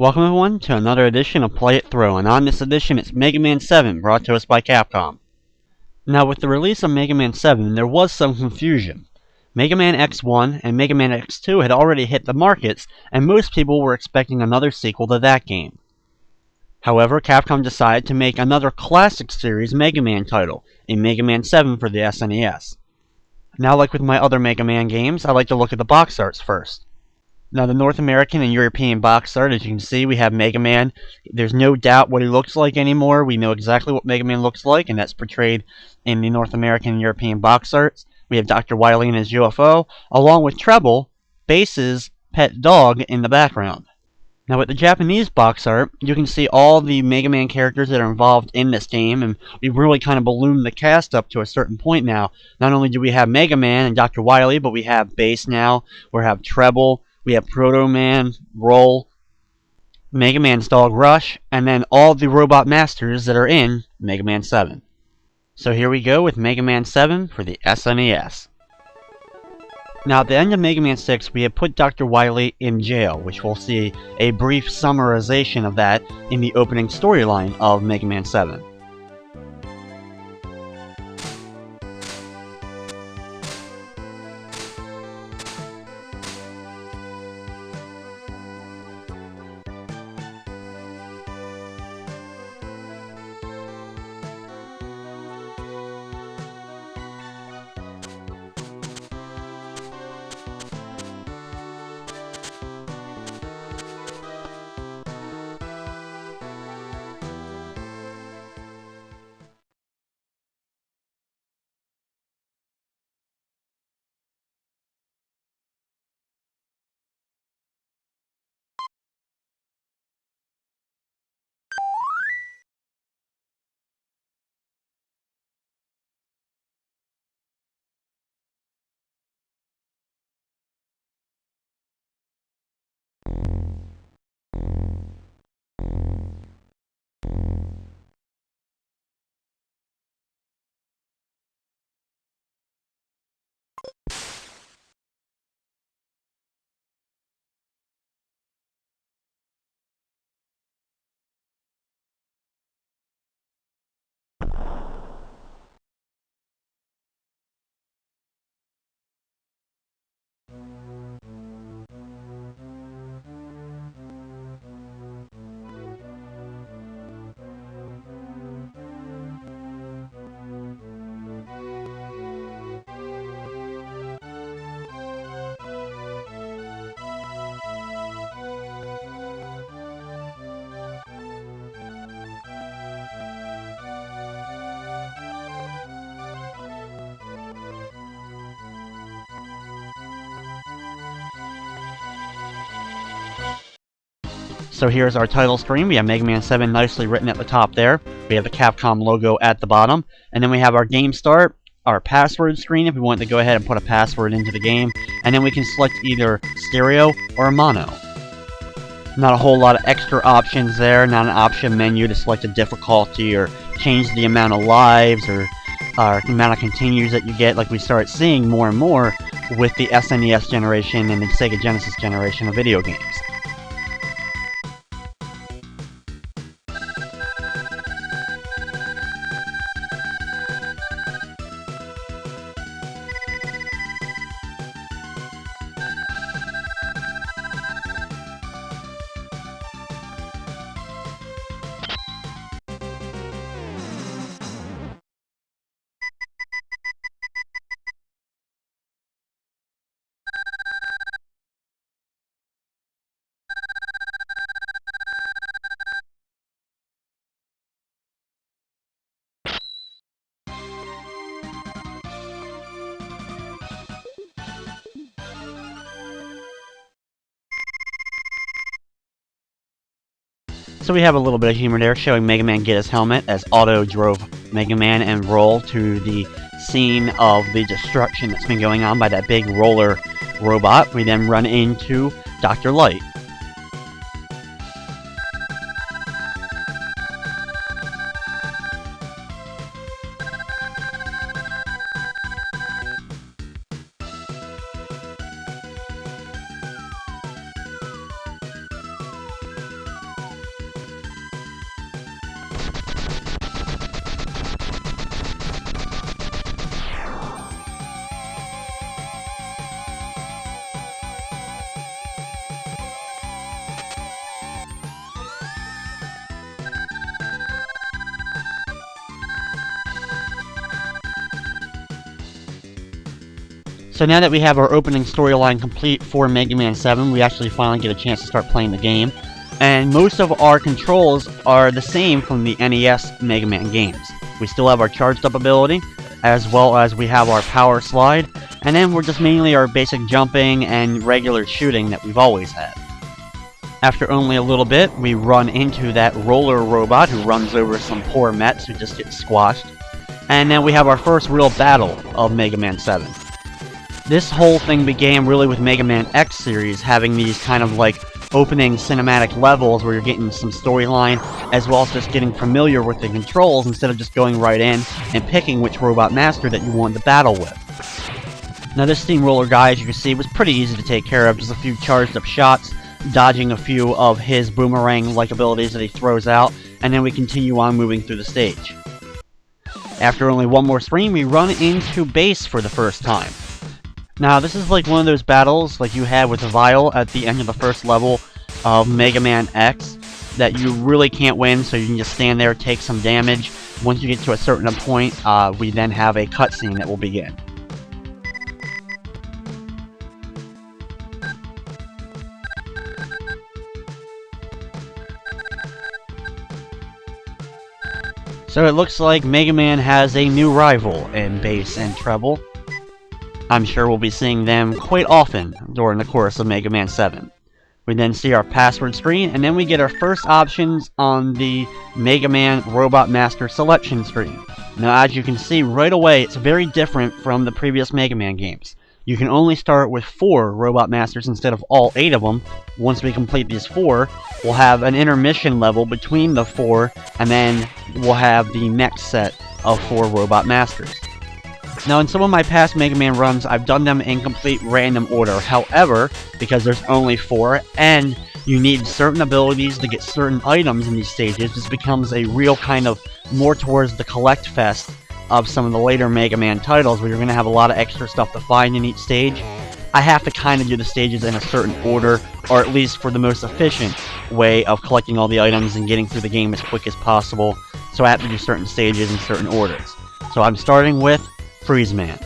Welcome everyone to another edition of Play It Through, and on this edition it's Mega Man 7, brought to us by Capcom. Now with the release of Mega Man 7, there was some confusion. Mega Man X1 and Mega Man X2 had already hit the markets, and most people were expecting another sequel to that game. However, Capcom decided to make another classic series Mega Man title, in Mega Man 7 for the SNES. Now, like with my other Mega Man games, I like to look at the box arts first. Now, the North American and European box art, as you can see, we have Mega Man. There's no doubt what he looks like anymore. We know exactly what Mega Man looks like, and that's portrayed in the North American and European box arts. We have Dr. Wily and his UFO, along with Treble, Bass's pet dog, in the background. Now, with the Japanese box art, you can see all the Mega Man characters that are involved in this game, and we've really kind of ballooned the cast up to a certain point now. Not only do we have Mega Man and Dr. Wily, but we have Bass now, we have Treble, we have Proto Man, Roll, Mega Man's dog Rush, and then all the robot masters that are in Mega Man 7. So here we go with Mega Man 7 for the SNES. Now at the end of Mega Man 6, we have put Dr. Wily in jail, which we'll see a brief summarization of that in the opening storyline of Mega Man 7. So here's our title screen. We have Mega Man 7 nicely written at the top there. We have the Capcom logo at the bottom. And then we have our game start, our password screen if we want to go ahead and put a password into the game. And then we can select either stereo or mono. Not a whole lot of extra options there. Not an option menu to select a difficulty or change the amount of lives or the amount of continues that you get, like we start seeing more and more with the SNES generation and the Sega Genesis generation of video games. So we have a little bit of humor there, showing Mega Man get his helmet as Otto drove Mega Man and Roll to the scene of the destruction that's been going on by that big roller robot. We then run into Dr. Light. So now that we have our opening storyline complete for Mega Man 7, we actually finally get a chance to start playing the game. And most of our controls are the same from the NES Mega Man games. We still have our charged up ability, as well as we have our power slide, and then we're just mainly our basic jumping and regular shooting that we've always had. After only a little bit, we run into that roller robot who runs over some poor Mets who just get squashed. And then we have our first real battle of Mega Man 7. This whole thing began really with Mega Man X series having these kind of like opening cinematic levels where you're getting some storyline as well as just getting familiar with the controls instead of just going right in and picking which robot master that you want to battle with. Now this steamroller guy, as you can see, was pretty easy to take care of. Just a few charged up shots, dodging a few of his boomerang-like abilities that he throws out, and then we continue on moving through the stage. After only one more screen, we run into base for the first time. Now, this is like one of those battles like you had with Vile at the end of the first level of Mega Man X that you really can't win, so you can just stand there, take some damage. Once you get to a certain point, we then have a cutscene that will begin. So it looks like Mega Man has a new rival in bass and treble. I'm sure we'll be seeing them quite often during the course of Mega Man 7. We then see our password screen, and then we get our first options on the Mega Man Robot Master selection screen. Now, as you can see right away, it's very different from the previous Mega Man games. You can only start with 4 Robot Masters instead of all 8 of them. Once we complete these 4, we'll have an intermission level between the 4, and then we'll have the next set of 4 Robot Masters. Now, in some of my past Mega Man runs, I've done them in complete random order. However, because there's only 4, and you need certain abilities to get certain items in these stages, this becomes a real kind of more towards the collect fest of some of the later Mega Man titles, where you're going to have a lot of extra stuff to find in each stage. I have to kind of do the stages in a certain order, or at least for the most efficient way of collecting all the items and getting through the game as quick as possible, so I have to do certain stages in certain orders. So I'm starting with Freeze Man.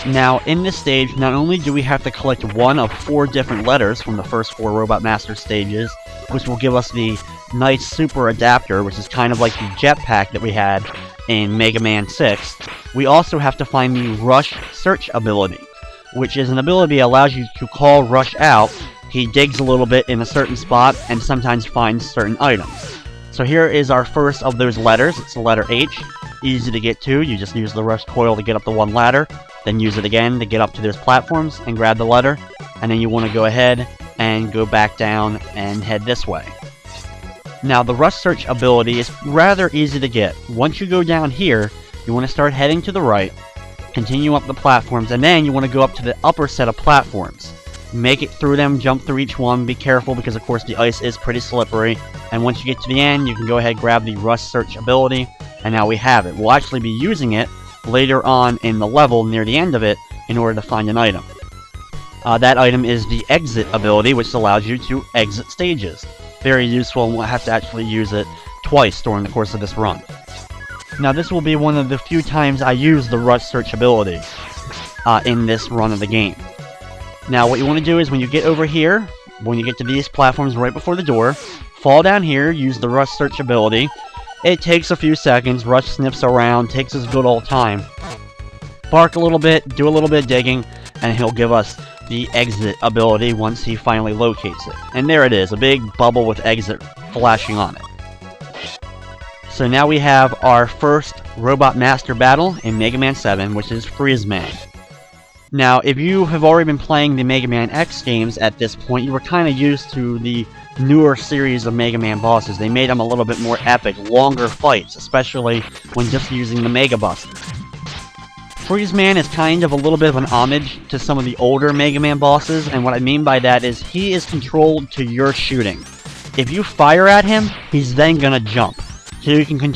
Now, in this stage, not only do we have to collect one of 4 different letters from the first 4 Robot Master stages, which will give us the nice super adapter, which is kind of like the jetpack that we had in Mega Man 6, we also have to find the Rush Search ability, which is an ability that allows you to call Rush out. He digs a little bit in a certain spot and sometimes finds certain items. So here is our first of those letters. It's the letter H. Easy to get to. You just use the rush coil to get up the one ladder, then use it again to get up to those platforms and grab the letter, and then you want to go ahead and go back down and head this way. Now, the Rush Search ability is rather easy to get. Once you go down here, you want to start heading to the right, continue up the platforms, and then you want to go up to the upper set of platforms. Make it through them, jump through each one, be careful because of course the ice is pretty slippery, and once you get to the end, you can go ahead and grab the Rush Search ability, and now we have it. We'll actually be using it later on in the level near the end of it in order to find an item. That item is the Exit ability, which allows you to exit stages. Very useful, and we'll have to actually use it twice during the course of this run. Now, this will be one of the few times I use the Rush Search ability in this run of the game. Now, what you want to do is when you get over here, when you get to these platforms right before the door, fall down here, use the Rush Search ability. It takes a few seconds, Rush sniffs around, takes his good old time. Bark a little bit, do a little bit of digging, and he'll give us the Exit ability once he finally locates it. And there it is, a big bubble with Exit flashing on it. So now we have our first Robot Master battle in Mega Man 7, which is Freeze Man. Now, if you have already been playing the Mega Man X games at this point, you were kind of used to the newer series of Mega Man bosses. They made them a little bit more epic, longer fights, especially when just using the Mega Buster. Freeze Man is kind of a little bit of an homage to some of the older Mega Man bosses, and what I mean by that is he is controlled to your shooting. If you fire at him, he's then gonna jump. So you can control